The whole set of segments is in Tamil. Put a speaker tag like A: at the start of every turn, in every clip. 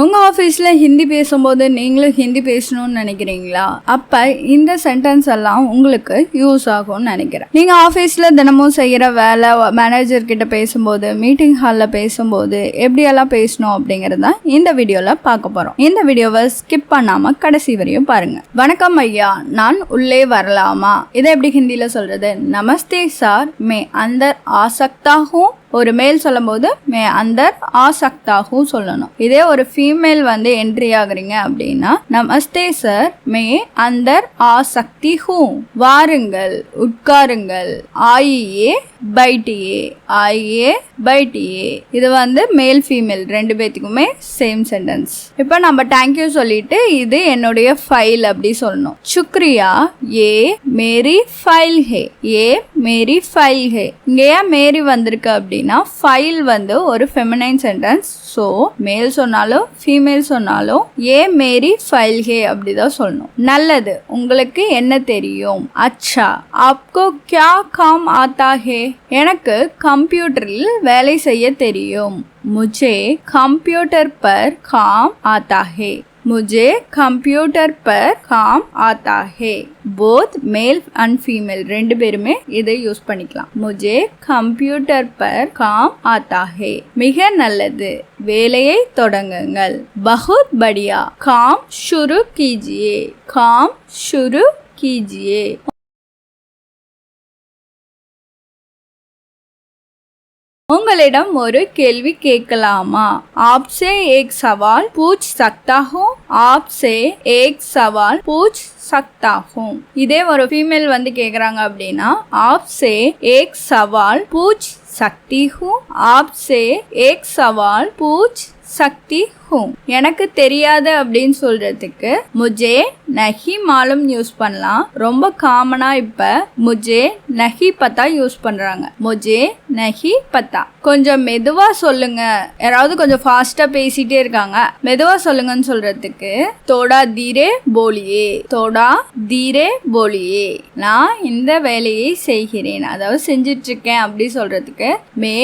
A: உங்கள் ஆஃபீஸில் ஹிந்தி பேசும்போது நீங்களும் ஹிந்தி பேசணும்னு நினைக்கிறீங்களா? அப்போ இந்த சென்டென்ஸ் எல்லாம் உங்களுக்கு யூஸ் ஆகும்னு நினைக்கிறேன். நீங்கள் ஆஃபீஸில் தினமும் செய்கிற வேலை, மேனேஜர்கிட்ட பேசும்போது, மீட்டிங் ஹாலில் பேசும்போது எப்படியெல்லாம் பேசணும் அப்படிங்கிறது தான் இந்த வீடியோவில் பார்க்க போகிறோம். இந்த வீடியோவை ஸ்கிப் பண்ணாமல் கடைசி வரையும் பாருங்கள். வணக்கம் ஐயா, நான் உள்ளே வரலாமா? இதை எப்படி ஹிந்தியில் சொல்கிறது? நமஸ்தே sir, May Antar ah சக்தா who. ஒரு மேல் சொல்லும்போது மே அந்தர் ஆ சக்தா ஹூ சொல்லணும். இதே ஒரு ஃபீமேல் வந்து என்ட்ரி ஆகுறீங்க அப்படின்னா நமஸ்தே sir, May Antar ah Sakthi who. வாருங்கள், உட்காருங்கள். ஆயியே பைட்டியே, ஆயியே பைட்டியே. இது வந்து மேல் ஃபீமேல் ரெண்டு பேத்துக்குமே சேம் சென்டென்ஸ். இப்போ நம்ம தேங்க்யூ சொல்லிட்டு இது என்னுடைய ஃபைல் அப்படி சொல்லணும். சுக்ரியா, ஏ மேரி ஃபைல் ஹே. ஏ மேரி ஃபைல் ஹே. இங்கே ஏன் மேரி வந்திருக்கு அப்படின்னா ஃபைல் வந்து ஒரு ஃபெமினைன் சென்டென்ஸ். ஸோ மேல் சொன்னாலும் ஃபீமேல் சொன்னாலும் ஏ மேரி ஃபைல் ஹே அப்படிதான் சொல்லணும். நல்லது, உங்களுக்கு என்ன தெரியும்? அச்சா, ஆப்கோ கியா காம் ஆத்தா ஹே? எனக்கு கம்ப்யூட்டரில் வேலை செய்ய தெரியும். முझे कंप्यूटर पर काम आता है. मुझे कंप्यूटर पर काम आता है. बोथ मेल and फीमेल ரெண்டு பேருமே இதை யூஸ் பண்ணிக்கலாம். मुझे कंप्यूटर पर काम आता है. மிக நல்லது, வேலையை தொடங்குங்கள். बहुत बढ़िया, काम शुरू कीजिए. काम शुरू कीजिए. உங்களிடம் ஒரு கேள்வி கேட்கலாமா? आपसे एक सवाल पूछ सकता हूँ. आपसे एक सवाल पूछ सकता हूँ. இதே ஒரு ஃபீமேல் வந்து கேக்குறாங்க அப்படின்னா आपसे एक सवाल पूछ सकती हूँ. आपसे एक सवाल पूछ सकती हूँ. எனக்கு தெரியாது அப்படின்னு சொல்றதுக்கு முझे नहीं मालूम யூஸ் பண்ணலாம். ரொம்ப காமனா இப்ப முझे नहीं पता யூஸ் பண்றாங்க. முझे नहीं पता. கொஞ்சம் மெதுவா சொல்லுங்க. யாராவது கொஞ்சம் ஃபாஸ்டா பேசிட்டே இருக்காங்க, மெதுவா சொல்லுங்கன்னு சொல்றதுக்கு தோடா தீரே போலியே. தோடா தீரே போலியே. நான் இந்த வேலையை செய்கிறேன், அதாவது செஞ்சிட்டு இருக்கேன் அப்படி சொல்றதுக்கு மே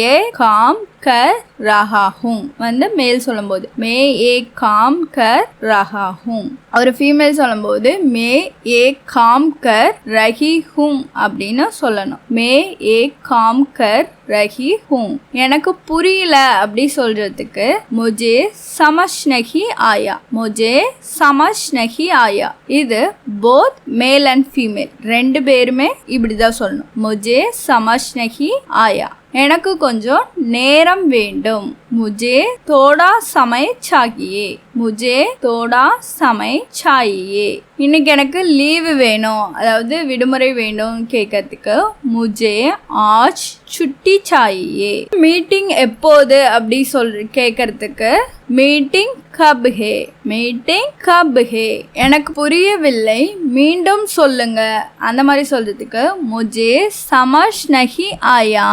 A: ஏ காம் कर रहा हूँ வந்து மேல் சொல்லும்போது மே ஏக் காம் கர் ரஹா ஹூம். ஒரு ஃபீமேல் சொல்லும்போது மே ஏக் காம் கர் ரஹி ஹூம் அப்படின்னு சொல்லணும். மே ஏக் காம் கர் ரஹி ஹூம். எனக்கு புரியல அப்படி சொல்றதுக்கு முझे समझ नहीं आया. मुझे समझ नहीं आया. இது போத் மேல் அண்ட் ஃபீமேல் ரெண்டு பேருமே இப்படிதான் சொல்லணும். मुझे समझ नहीं आया. எனக்கு கொஞ்சம் நேரம் வேண்டும். मुझे थोड़ा समय चाहिए. मुझे थोड़ा समय चाहिए. இன்னைக்கு எனக்கு லீவு வேணும், அதாவது விடுமுறை வேணும் கேட்கறதுக்கு मुझे आज छुट्टी चाहिए. மீட்டிங் எப்போது அப்படி கேட்கறதுக்கு மீட்டிங் கப் ஹே. மீட்டிங் கப் ஹே. எனக்கு புரியவில்லை, மீண்டும் சொல்லுங்க அந்த மாதிரி சொல்றதுக்கு मुझे समझ नहीं आया,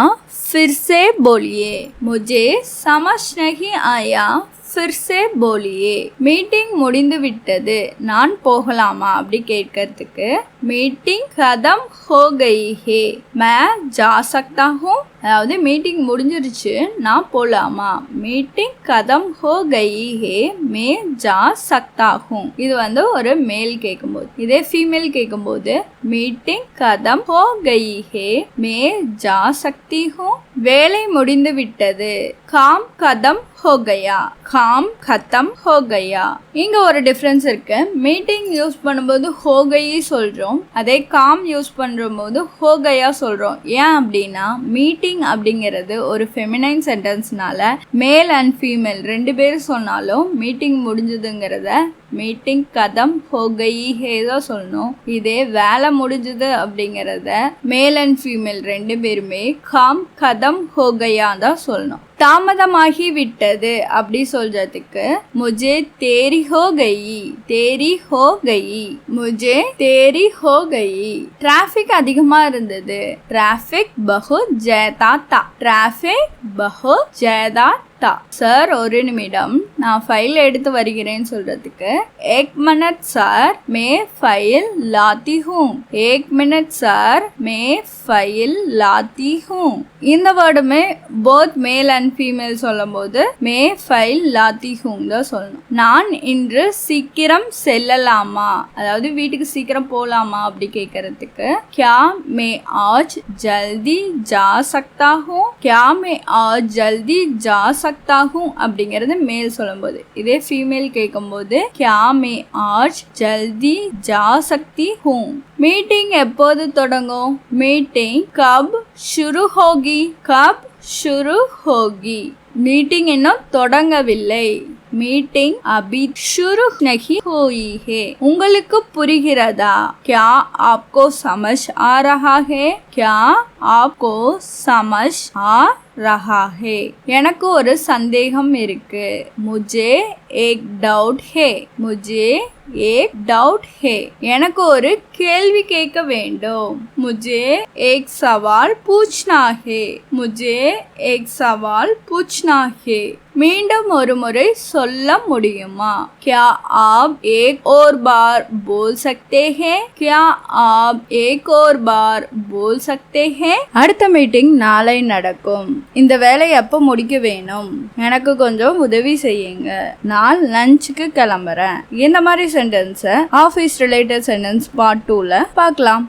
A: फिर से बोलिए. मुझे समझ नहीं आया, फिर से बोलिए. மீட்டிங் முடிந்து விட்டது, நான் போகலாமா அப்படி கேட்கறதுக்கு மீட்டிங் खत्म हो गई है, मैं जा सकता हूँ. அதாவது மீட்டிங் முடிஞ்சிருச்சு, நான் போலாமா. மீட்டிங் खत्म हो गई है, मैं जा सकता हूँ. இது வந்து ஒரு மேல் கேட்கும்போது. இதே ஃபீமேல் கேட்கும்போது மீட்டிங் खत्म हो गई है, मैं जा सकती हूँ. வேலை முடிந்து விட்டது, काम खत्म हो गया. काम खत्म हो गया. இங்க ஒரு டிஃபரன்ஸ் இருக்கு. மீட்டிங் யூஸ் பண்ணும்போது हो गई சொல்றோம், அதே காம் யூஸ் பண்ணும்போது हो गया சொல்றோம். ஏன் அப்படின்னா மீட்டிங் அப்படிங்கிறது ஒரு ஃபெமினைன் சென்டென்ஸ்னால மேல் அண்ட் ஃபீமேல் ரெண்டு பேர் சொன்னாலும் மீட்டிங் முடிஞ்சதுங்கிறத மீட்டிங் கதம் ஹோகயி ஹேதா சொல்லணும். இதே வேலை முடிஞ்சது அப்படிங்கிறத மேல் அண்ட் ஃபீமேல் ரெண்டு பேருமே காம் கதம் ஹோகயா தான் சொல்லணும். தாமதமாகி விட்டது அப்படி சொல்றதுக்கு मुझे தேரி ஹோ கயி. தேரி ஹோ கயி. मुझे தேரி ஹோ கயி. டிராஃபிக் அதிகமா இருந்தது, டிராஃபிக் बहुत ज्यादा था. டிராஃபிக் बहुत ज्यादा सकता। சார் ஒரு நிமிடம், நான் ஃபைல் எடுத்து வருகிறேன்னு சொல்றதுக்கு एक मिनट सर मैं फाइल लाती हूँ, एक मिनट सर मैं फाइल लाती हूँ. இந்த வேர்டுமே போத் மேல் அண்ட் ஃபீமேல் சொல்லும் போது மே ஃபைல் லாத்தி ஹூம் தான் சொல்லணும். நான் இன்று சீக்கிரம் செல்லலாமா, அதாவது வீட்டுக்கு சீக்கிரம் போலாமா அப்படி கேட்கறதுக்கு क्या मैं आज जल्दी जा सकता हूँ, क्या मैं आज जल्दी जा सकता हूँ அப்படிங்கிறது மேல் சொல்லும் போது. இதே ஃபீமேல் கேட்கும் போது क्या मैं आज जल्दी जा सकती हूँ. மீட்டிங் எப்போது தொடங்கும், மீட்டிங் கப் शुरू होगी, कब शुरू होगी. மீட்டிங் இன்னும் தொடங்கவில்லை, மீட்டிங் अभी शुरू नहीं हुई है. உங்களுக்கு புரிகிறதா, क्या आपको समझ आ रहा है, क्या आपको समझ आ रहा है. எனக்கு ஒரு சந்தேகம் இருக்கு, मुझे एक डाउट है, मुझे एक डाउट है. எனக்கு ஒரு கேள்வி கேட்க வேண்டும், मुझे एक सवाल पूछना है, मुझे एक सवाल पूछना है. மீண்டும் ஒரு முறை சொல்ல முடியுமா, क्या आप एक और बार बोल सकते हैं, क्या आप एक और बार बोल सकते हैं. அடுத்த மீட்டிங் நாளை நடக்கும். இந்த வேலை எப்போ முடிக்க வேணும், எனக்கு கொஞ்சம் உதவி செய்யுங்க, நான் லஞ்சுக்கு கிளம்புறேன். இந்த மாதிரி சென்டென்ஸை ஆஃபீஸ் ரிலேட்டட் சென்டென்ஸ் பார்ட் 2ல பார்க்கலாம்.